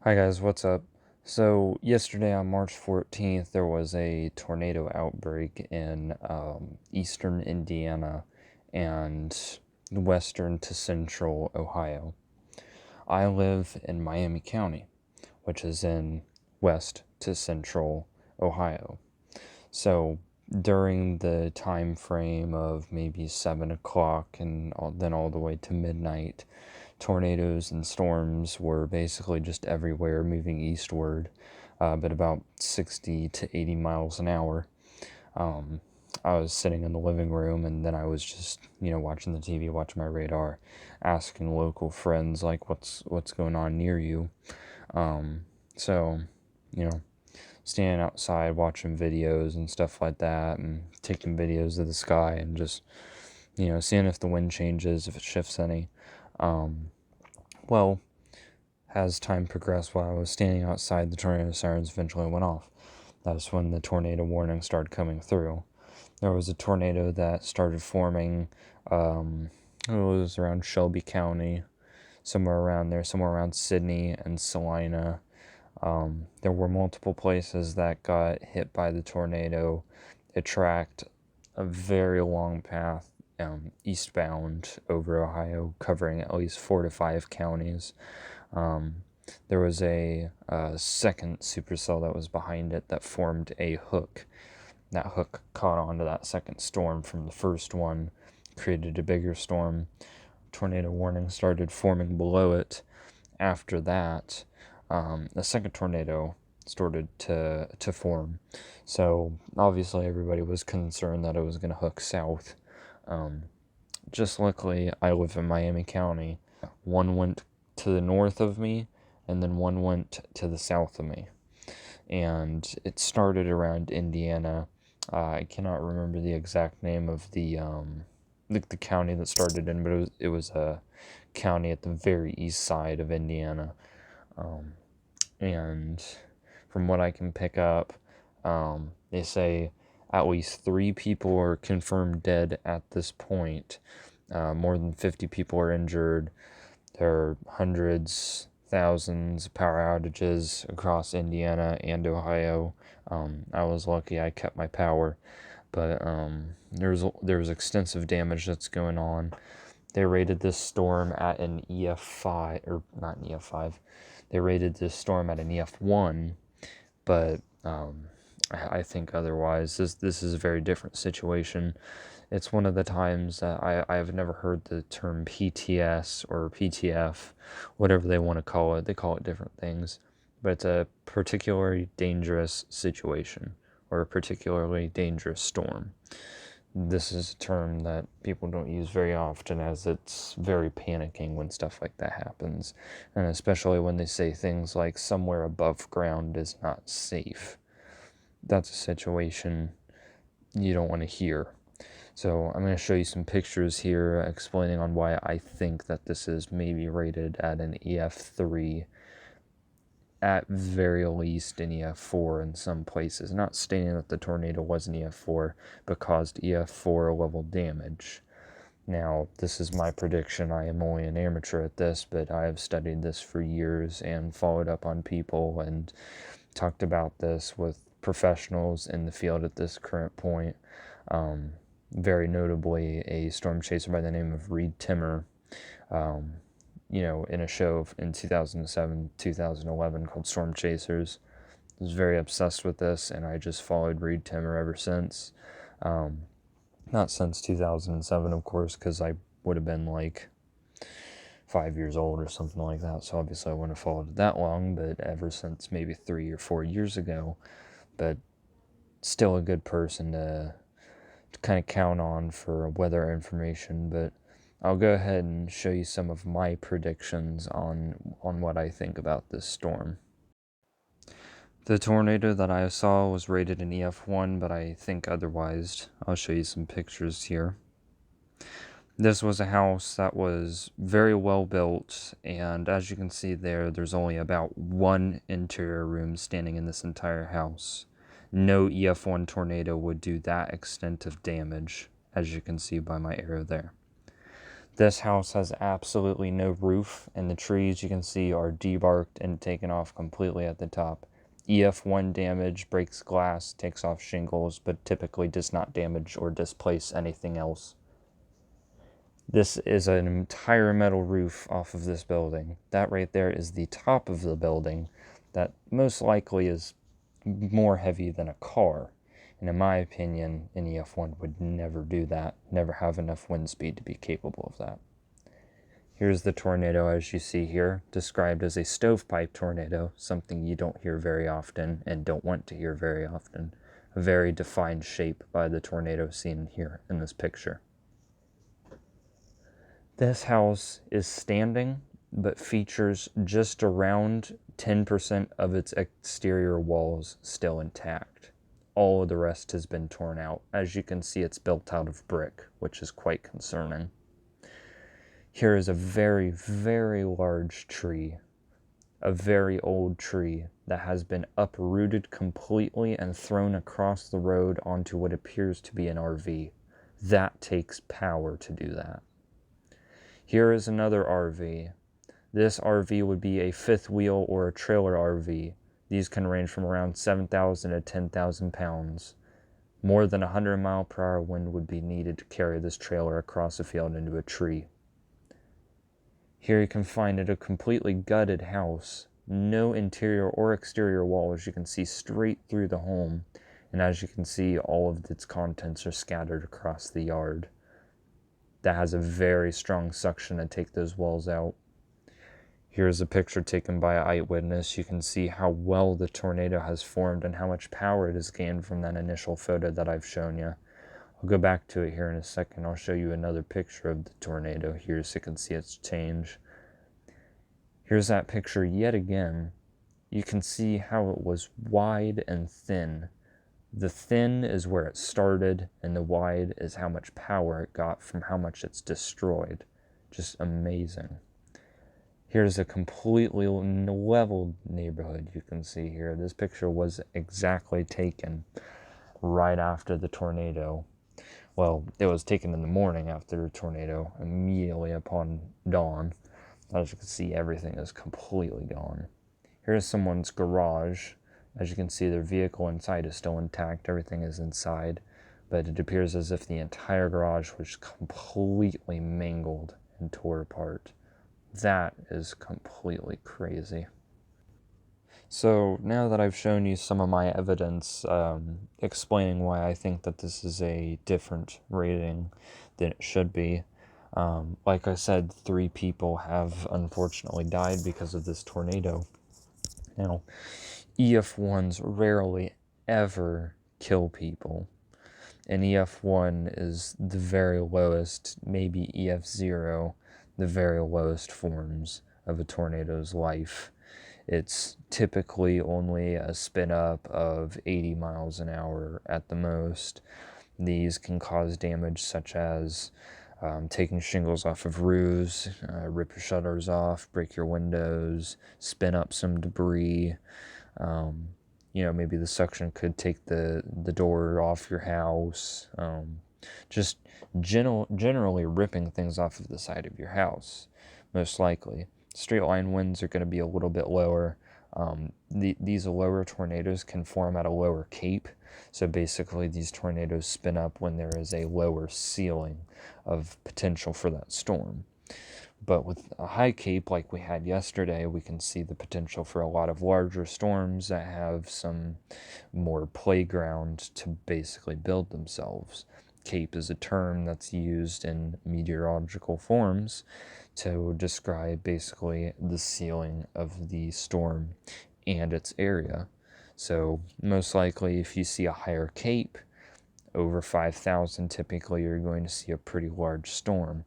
Hi guys, what's up? So yesterday on March 14th, there was a tornado outbreak in eastern Indiana and western to central Ohio. I live in Miami County, which is in west to central Ohio. So during the time frame of maybe 7 o'clock and then all the way to midnight, tornadoes and storms were basically just everywhere moving eastward, but about 60 to 80 miles an hour. Um, I was sitting in the living room and then I was just, watching the TV, watching my radar, asking local friends like what's going on near you. So, you know, standing outside watching videos and stuff like that and taking videos of the sky and just, seeing if the wind changes, if it shifts any. Um, well, as time progressed, while I was standing outside, the tornado sirens eventually went off. That's when the tornado warning started coming through. There was a tornado that started forming, it was around Shelby County, somewhere around there, somewhere around Sydney and Salina. There were multiple places that got hit by the tornado. It tracked a very long path eastbound over Ohio, covering at least 4 to 5 counties. Um, there was a second supercell that was behind it that formed a hook. That hook caught onto that second storm from the first one, created a bigger storm. Tornado warning started forming below it. After that, the second tornado started to form. So obviously everybody was concerned that it was going to hook south. Um, just luckily, I live in Miami County. One went to the north of me, and then one went to the south of me. And it started around Indiana. I cannot remember the exact name of the county that started in, but it was a county at the very east side of Indiana. Um, and from what I can pick up, they say at least 3 people are confirmed dead at this point. More than 50 people are injured. There are hundreds, thousands of power outages across Indiana and Ohio. I was lucky I kept my power, but there's extensive damage that's going on. They rated this storm at an EF5, or not an EF5. They rated this storm at an EF1, but I think otherwise. This is a very different situation. It's one of the times that I've never heard the term PTS or PTF, whatever they want to call it. They call it different things, but it's a particularly dangerous situation or a particularly dangerous storm. This is a term that people don't use very often, as it's very panicking when stuff like that happens, and especially when they say things like somewhere above ground is not safe. That's a situation you don't want to hear. So I'm going to show you some pictures here explaining on why I think that this is maybe rated at an EF3, at very least an EF4 in some places. Not stating that the tornado was an EF4, but caused EF4 level damage. Now, this is my prediction. I am only an amateur at this, but I have studied this for years and followed up on people and talked about this with professionals in the field at this current point. Very notably, a storm chaser by the name of Reed Timmer, in a show in 2007, 2011 called Storm Chasers. I was very obsessed with this, and I just followed Reed Timmer ever since. Not since 2007, of course, because I would have been like 5 years old or something like that, so obviously I wouldn't have followed it that long, but ever since maybe 3 or 4 years ago. But still a good person to kind of count on for weather information. But I'll go ahead and show you some of my predictions on what I think about this storm. The tornado that I saw was rated an EF1, but I think otherwise. I'll show you some pictures here. This was a house that was very well built, and as you can see there's only about one interior room standing in this entire house. No EF1 tornado would do that extent of damage, as you can see by my arrow there. This house has absolutely no roof, and the trees you can see are debarked and taken off completely at the top. EF1 damage breaks glass, takes off shingles, but typically does not damage or displace anything else. This is an entire metal roof off of this building. That right there is the top of the building that most likely is more heavy than a car. And in my opinion, an EF1 would never do that, never have enough wind speed to be capable of that. Here's the tornado as you see here, described as a stovepipe tornado, something you don't hear very often and don't want to hear very often. A very defined shape by the tornado seen here in this picture. This house is standing, but features just around 10% of its exterior walls still intact. All of the rest has been torn out. As you can see, it's built out of brick, which is quite concerning. Here is a very, very large tree, a very old tree that has been uprooted completely and thrown across the road onto what appears to be an RV. That takes power to do that. Here is another RV. This RV would be a fifth wheel or a trailer RV. These can range from around 7,000 to 10,000 pounds. More than 100-mile-per-hour wind would be needed to carry this trailer across a field into a tree. Here you can find it a completely gutted house. No interior or exterior walls. You can see straight through the home. And as you can see, all of its contents are scattered across the yard. That has a very strong suction to take those walls out. Here's a picture taken by an eyewitness. You can see how well the tornado has formed and how much power it has gained from that initial photo that I've shown you. I'll go back to it here in a second. I'll show you another picture of the tornado here so you can see its change. Here's that picture yet again. You can see how it was wide and thin. The thin is where it started, and the wide is how much power it got from how much it's destroyed. Just amazing. Here's a completely leveled neighborhood you can see here. This picture was exactly taken right after the tornado. Well, it was taken in the morning after the tornado, immediately upon dawn. As you can see, everything is completely gone. Here's someone's garage. As you can see, their vehicle inside is still intact. Everything is inside, but it appears as if the entire garage was completely mangled and tore apart. That is completely crazy. So now that I've shown you some of my evidence explaining why I think that this is a different rating than it should be, like I said, 3 people have unfortunately died because of this tornado. Now, EF1s rarely ever kill people. And EF1 is the very lowest, maybe EF0, the very lowest forms of a tornado's life. It's typically only a spin up of 80 miles an hour at the most. These can cause damage such as taking shingles off of roofs, rip your shutters off, break your windows, spin up some debris. Maybe the suction could take the door off your house. Just generally ripping things off of the side of your house, most likely. Straight line winds are going to be a little bit lower. These lower tornadoes can form at a lower cape. So basically these tornadoes spin up when there is a lower ceiling of potential for that storm. But with a high cape like we had yesterday, we can see the potential for a lot of larger storms that have some more playground to basically build themselves. Cape is a term that's used in meteorological forms to describe basically the ceiling of the storm and its area. So most likely if you see a higher cape, over 5,000, typically you're going to see a pretty large storm.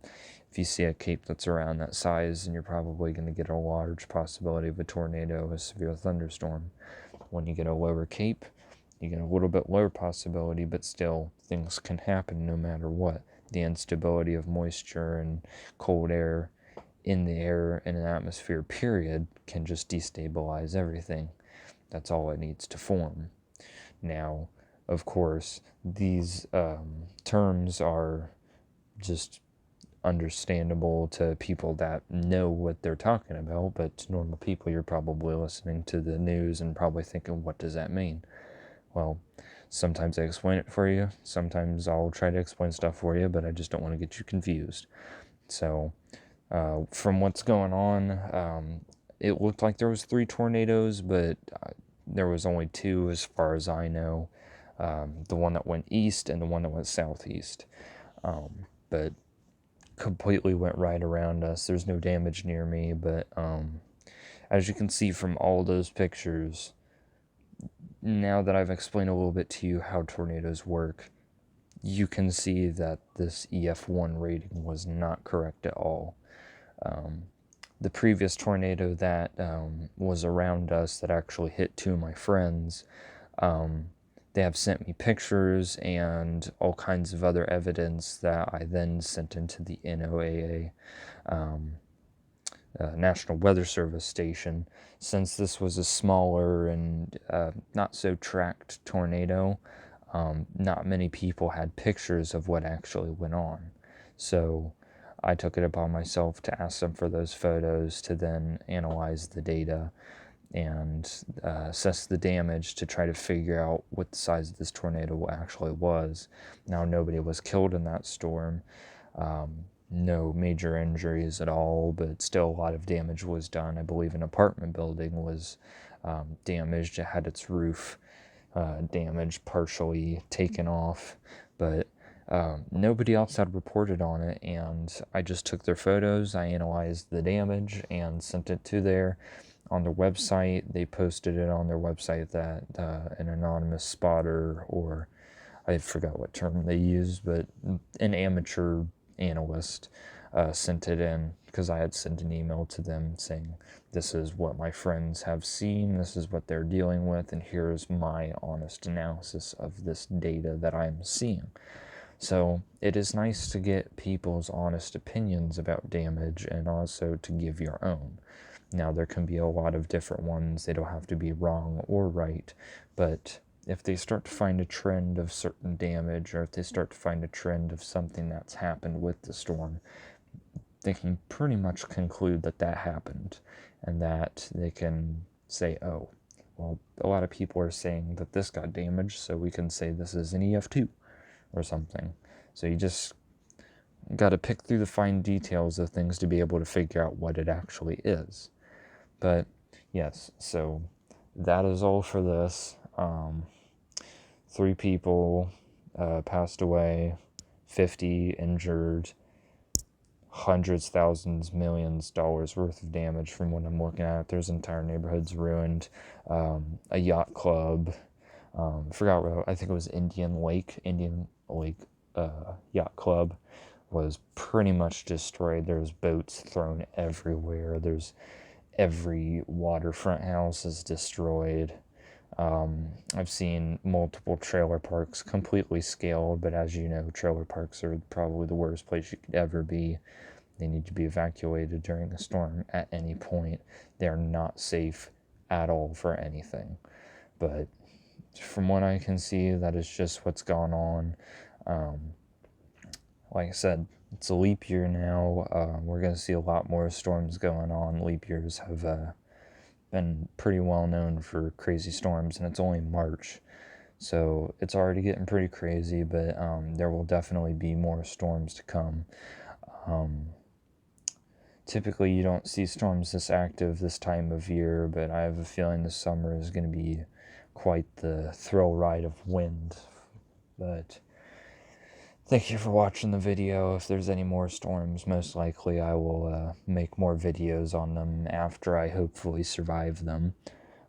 If you see a cape that's around that size, then you're probably going to get a large possibility of a tornado, a severe thunderstorm. When you get a lower cape, you get a little bit lower possibility, but still things can happen no matter what. The instability of moisture and cold air in the air in an atmosphere period can just destabilize everything. That's all it needs to form. Now, of course, these terms are just understandable to people that know what they're talking about, but to normal people, you're probably listening to the news and probably thinking, what does that mean? Well, sometimes I explain it for you. Sometimes I'll try to explain stuff for you, but I just don't want to get you confused. So, from what's going on, it looked like there was 3 tornadoes, but there was only 2 as far as I know. The one that went east and the one that went southeast. But completely went right around us. There's no damage near me, but as you can see from all those pictures, now that I've explained a little bit to you how tornadoes work, you can see that this EF1 rating was not correct at all. The previous tornado that was around us that actually hit 2 of my friends, they have sent me pictures and all kinds of other evidence that I then sent into the NOAA, National Weather Service station. Since this was a smaller and not so tracked tornado, not many people had pictures of what actually went on. So I took it upon myself to ask them for those photos to then analyze the data and assess the damage to try to figure out what the size of this tornado actually was. Now, nobody was killed in that storm. No major injuries at all, but still a lot of damage was done. I believe an apartment building was damaged. It had its roof damaged, partially taken off, but nobody else had reported on it, and I just took their photos, I analyzed the damage, and sent it to on their website. They posted it on their website that an anonymous spotter, or I forgot what term they used, but an amateur analyst sent it in, because I had sent an email to them saying, this is what my friends have seen, this is what they're dealing with, and here's my honest analysis of this data that I'm seeing. So it is nice to get people's honest opinions about damage and also to give your own. Now, there can be a lot of different ones. They don't have to be wrong or right, but if they start to find a trend of certain damage, or if they start to find a trend of something that's happened with the storm, they can pretty much conclude that that happened, and that they can say, oh, well, a lot of people are saying that this got damaged, so we can say this is an EF2 or something. So you just got to pick through the fine details of things to be able to figure out what it actually is. But yes, so that is all for this. 3 people passed away, 50 injured, hundreds, thousands, millions dollars worth of damage from what I'm looking at. There's entire neighborhoods ruined. A yacht club, forgot what, I think it was Indian Lake Yacht Club was pretty much destroyed. There's boats thrown everywhere. There's every waterfront house is destroyed. I've seen multiple trailer parks completely scaled, but as you know, trailer parks are probably the worst place you could ever be. They need to be evacuated during a storm at any point. They're not safe at all for anything. But from what I can see, that is just what's gone on. Like I said, it's a leap year now. We're going to see a lot more storms going on. Leap years have been pretty well known for crazy storms, and it's only March. So it's already getting pretty crazy, but there will definitely be more storms to come. Typically, you don't see storms this active this time of year, but I have a feeling this summer is going to be quite the thrill ride of wind. But thank you for watching the video. If there's any more storms, most likely I will make more videos on them after I hopefully survive them.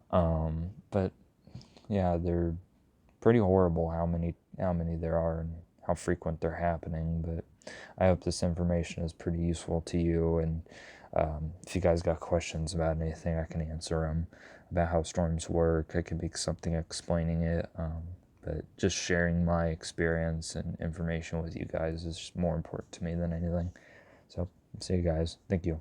But yeah, they're pretty horrible how many there are and how frequent they're happening. But I hope this information is pretty useful to you, and if you guys got questions about anything, I can answer them about how storms work. I could make something explaining it, but just sharing my experience and information with you guys is more important to me than anything. So see you guys. Thank you.